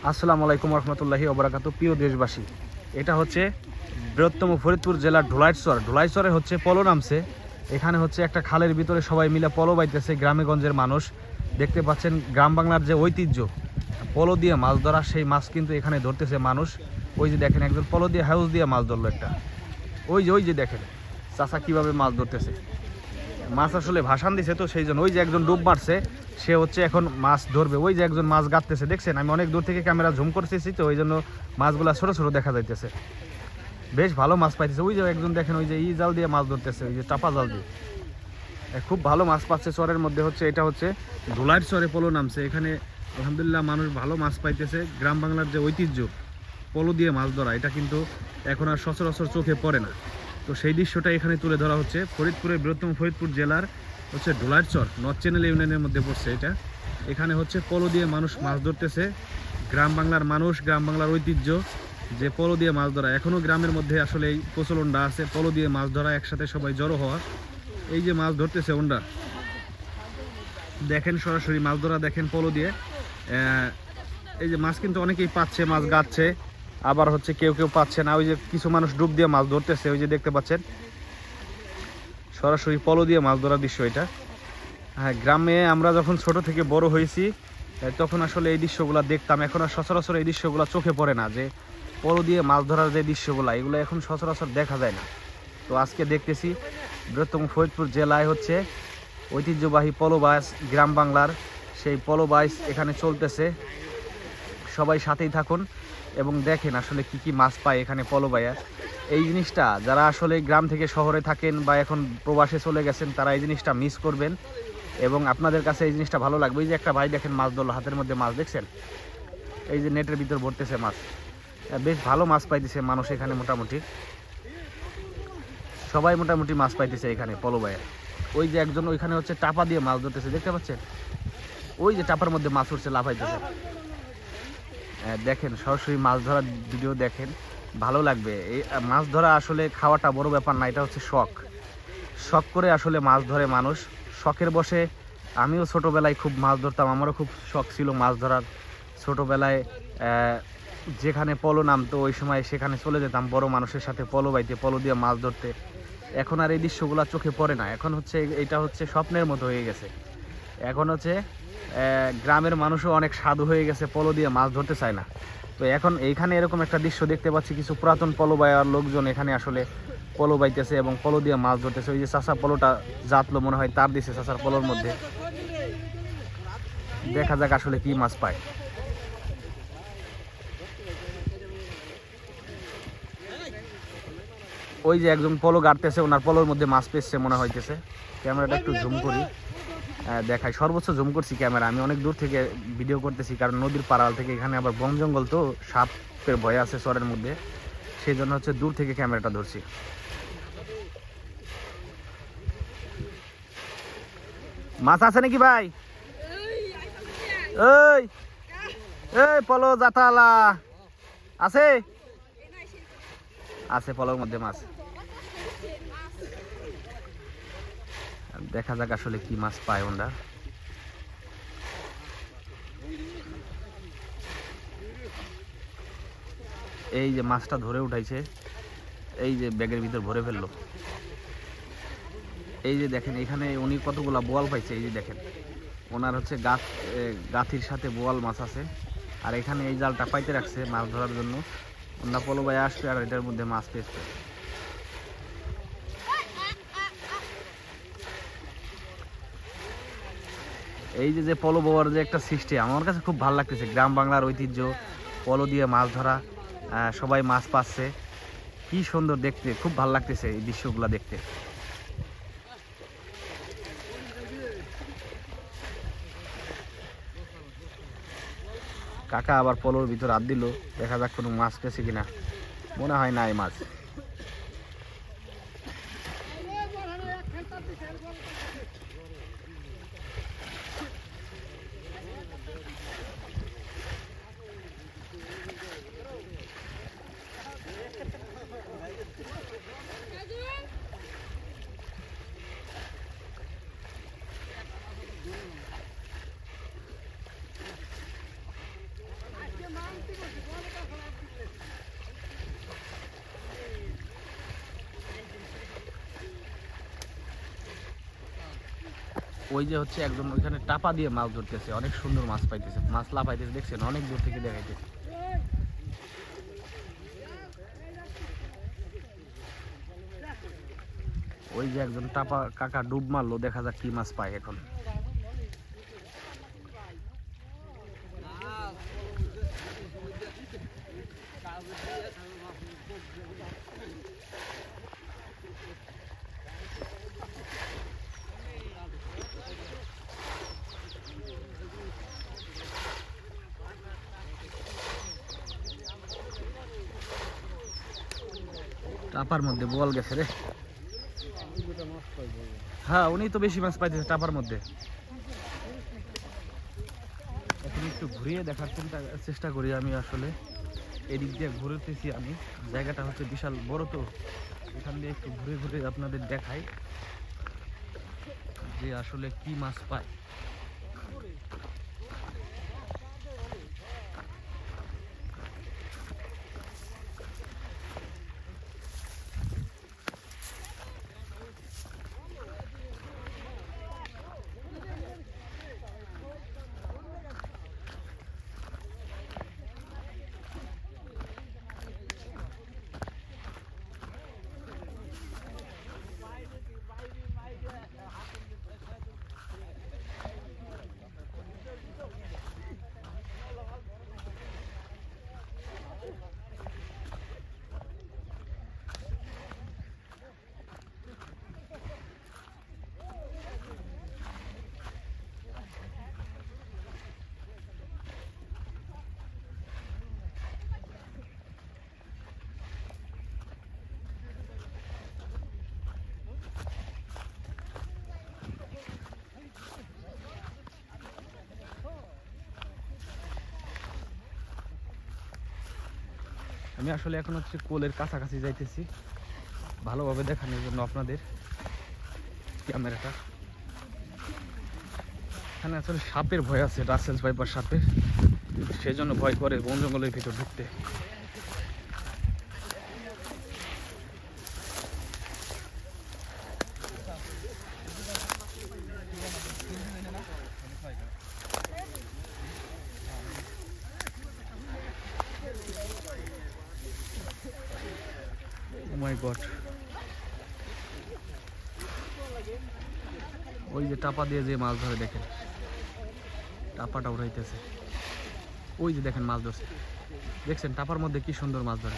আসসালামু আলাইকুম রহমতুল্লাহি ওবরাকাতু। প্রিয় দেশবাসী, এটা হচ্ছে বৃহত্তম ফরিদপুর জেলার ঢোলাইচরে হচ্ছে পলো নামছে। এখানে হচ্ছে একটা খালের ভিতরে সবাই মিলে পলো বাইতেছে। গ্রামেগঞ্জের মানুষ দেখতে পাচ্ছেন, গ্রাম বাংলার যে ঐতিহ্য পলো দিয়ে মাছ ধরা, সেই মাছ কিন্তু এখানে ধরতেছে মানুষ। ওই যে দেখেন, একজন পলো দিয়ে হাউস দিয়ে মাছ ধরলো একটা। ওই যে দেখেন চাচা কিভাবে মাছ ধরতেছে। মাছ আসলে ভাসান দিছে, তো সেই জন্য ওই যে একজন ডুব মারছে, সে হচ্ছে এখন মাছ ধরবে। ওই যে একজন মাছ গাঁততেছে, দেখছেন? আমি অনেক দূর থেকে ক্যামেরা জুম করতেছি, তো ওই জন্য মাছগুলা ছোট ছোট দেখা যাইতেছে। বেশ ভালো মাছ পাইতেছে। ওই যে একজন দেখেন, ওই যে জাল দিয়ে মাছ ধরতেছে, ওই যে চাপা জাল দিয়ে। খুব ভালো মাছ পাচ্ছে চরের মধ্যে। হচ্ছে এটা হচ্ছে ধুলাইর চরে পলো নামছে। এখানে আলহামদুলিল্লাহ মানুষ ভালো মাছ পাইতেছে। গ্রাম বাংলার যে ঐতিহ্য পলো দিয়ে মাছ ধরা, এটা কিন্তু এখন আর সচরাচর চোখে পড়ে না। তো সেই দৃশ্যটা এখানে তুলে ধরা হচ্ছে। ফরিদপুরের বৃহত্তম ফরিদপুর জেলার হচ্ছে ঢোলাইর চর, নর্থ চ্যানেল ইউনিয়নের মধ্যে পড়ছে এটা। এখানে হচ্ছে পলো দিয়ে মানুষ মাছ ধরতেছে। গ্রাম বাংলার মানুষ, গ্রাম বাংলার ঐতিহ্য যে পলো দিয়ে মাছ ধরা, এখনও গ্রামের মধ্যে আসলে এই প্রচলনটা আছে, পলো দিয়ে মাছ ধরা, একসাথে সবাই জড়ো হওয়া। এই যে মাছ ধরতেছে ওনরা, দেখেন সরাসরি মাছ ধরা, দেখেন পলো দিয়ে। এই যে মাছ কিন্তু অনেকেই পাচ্ছে, মাছ গাচ্ছে, আবার হচ্ছে কেউ কেউ পাচ্ছে না। ওই যে কিছু মানুষ ডুব দিয়ে মাছ ধরতেছে, ওই যে দেখতে পাচ্ছেন সরাসরি পলো দিয়ে মাছ ধরার দৃশ্য এটা। হ্যাঁ, গ্রামে আমরা যখন ছোট থেকে বড় হয়েছি তখন আসলে এই দৃশ্যগুলো দেখতাম। এখন আর সচরাচর এই দৃশ্যগুলো চোখে পড়ে না, যে পলো দিয়ে মাছ ধরার যে দৃশ্যগুলো, এগুলো এখন সচরাচর দেখা যায় না। তো আজকে দেখতেছি বৃহত্তম ফরিদপুর জেলায় হচ্ছে ঐতিহ্যবাহী পলো বাইচ, গ্রাম বাংলার সেই পলো বাইচ এখানে চলতেছে। সবাই সাথেই থাকুন এবং দেখেন আসলে কি কি মাছ পায় এখানে পলো বাইয়া। এই জিনিসটা যারা আসলে গ্রাম থেকে শহরে থাকেন বা এখন প্রবাসে চলে গেছেন, তারা এই জিনিসটা মিস করবেন এবং আপনাদের কাছে এই জিনিসটা ভালো লাগবে। এই যে একটা ভাই দেখেন মাছ ধরলো, হাতের মধ্যে মাছ, দেখছেন? এই যে নেটের ভিতর ভরতেছে মাছ। বেশ ভালো মাছ পাইতেছে মানুষ এখানে। মোটামুটি সবাই মোটামুটি মাছ পাইতেছে এখানে পলো বাইয়া। ওই যে একজন ওইখানে হচ্ছে টাপা দিয়ে মাছ ধরতেছে, দেখতে পাচ্ছেন? ওই যে টাপার মধ্যে মাছ উঠছে, লাফাইতেছে। দেখেন সরাসরি মাছ ধরার ভিডিও দেখেন, ভালো লাগবে। এই মাছ ধরা আসলে খাওয়াটা বড় ব্যাপার না, এটা হচ্ছে শখ। শখ করে আসলে মাছ ধরে মানুষ, শখের বসে। আমিও ছোটোবেলায় খুব মাছ ধরতাম, আমারও খুব শখ ছিল মাছ ধরার। ছোটোবেলায় যেখানে পলো নামতো ওই সময় সেখানে চলে যেতাম বড় মানুষের সাথে পলো বাইতে, পলো দিয়ে মাছ ধরতে। এখন আর এই দৃশ্যগুলো চোখে পড়ে না। এখন হচ্ছে এটা হচ্ছে স্বপ্নের মতো হয়ে গেছে। এখন হচ্ছে গ্রামের মানুষও অনেক সাধু হয়ে গেছে, পলো দিয়ে মাছ ধরতে চায় না। তো এখন এইখানে এরকম একটা দৃশ্য দেখতে পাচ্ছি, কিছু পুরাতন পলো বাইয়ার লোকজন এখানে আসলে পলো বাইতেছে এবং পলো দিয়ে মাছ ধরতেছে। ওই যে চাষা পলোটা জাতলো মনে হয়, তার দিছে চাষার পলোর মধ্যে। দেখা যাক আসলে কি মাছ পায়। ওই যে একজন পলো গাড়তেছে, ওনার পলোর মধ্যে মাছ পেয়েছে মনে হইতেছে। ক্যামেরাটা একটু জুম করি, দেখাই। সর্বোচ্চ জুম করছি ক্যামেরা, আমি অনেক দূর থেকে ভিডিও করতেছি, কারণ নদীর পাড়াল থেকে, এখানে আবার বন জঙ্গল, তো সাপের ভয় আছে চরের মধ্যে, সেই জন্য হচ্ছে দূর থেকে ক্যামেরাটা ধরছি। মাছ আছে নাকি ভাই? এই এই পলো জাতালা আছে, আছে পলোর মধ্যে মাছ। দেখা যাক আসলে কি মাছ পায় ওরা। এই যে মাছটা ধরে উঠাইছে, এই যে ব্যাগের ভিতর ভরে ফেললো। এই যে দেখেন এখানে উনি কতগুলা বোয়াল পাইছে। এই যে দেখেন ওনার হচ্ছে গাথির সাথে বোয়াল মাছ আছে, আর এখানে এই জালটা পাইতে রাখছে মাছ ধরার জন্য। ওনারা পলো বাইয়া আসবে আর এটার মধ্যে মাছ পেয়েছে। এই যে পলো বোয়ার যে একটা সৃষ্টি, আমার কাছে খুব ভালো লাগতেছে। গ্রাম বাংলার ঐতিহ্য পলো দিয়ে মাছ ধরা, সবাই মাছ পাচ্ছে, কি সুন্দর দেখতে, খুব ভালো লাগতেছে এই দৃশ্যগুলো দেখতে। কাকা আবার পলোর ভিতর হাত দিল, দেখা যাক কোনো মাছ পেয়েছে কিনা। মনে হয় নাই মাছ। ওই যে হচ্ছে একজন ওইখানে টাপা দিয়ে মাছ ধরতেছে, অনেক সুন্দর মাছ পাইতেছে, মাছ লাফাইতেছে, দেখছেন অনেক দূর থেকে দেখাইতেছে। ওই যে একজন টাপা কাকা ডুব মারলো, দেখা যাক কি মাছ পায় এখন। টাপার মধ্যে বল গেছে রে। হ্যাঁ, উনি তো বেশি মাছ পাইতেছে টাপার মধ্যে। এখন একটু ঘুরিয়ে দেখার চেষ্টা করি আমি, আসলে এদিক দিয়ে ঘুরতেছি আমি, জায়গাটা হচ্ছে বিশাল বড়, তো এখান দিয়ে একটু ঘুরে ঘুরে আপনাদের দেখাই যে আসলে কি মাছ পায়। আমি আসলে এখন হচ্ছে কোলের কাছাকাছি যাইতেছি ভালোভাবে দেখানোর জন্য আপনাদের ক্যামেরাটা। এখানে আসলে সাপের ভয় আছে, রাসেলস ভাইপার সাপের, সেজন্য ভয় করে বন জঙ্গলের ভিতর ঢুকতে। Oh my God! ওই যে টাপা দিয়ে যে মাছ ধরে, দেখেন টাপাটা উঠাইতেছে, ওই যে দেখেন মাছ ধরছে, দেখছেন টাপার মধ্যে কি সুন্দর মাছ ধরে।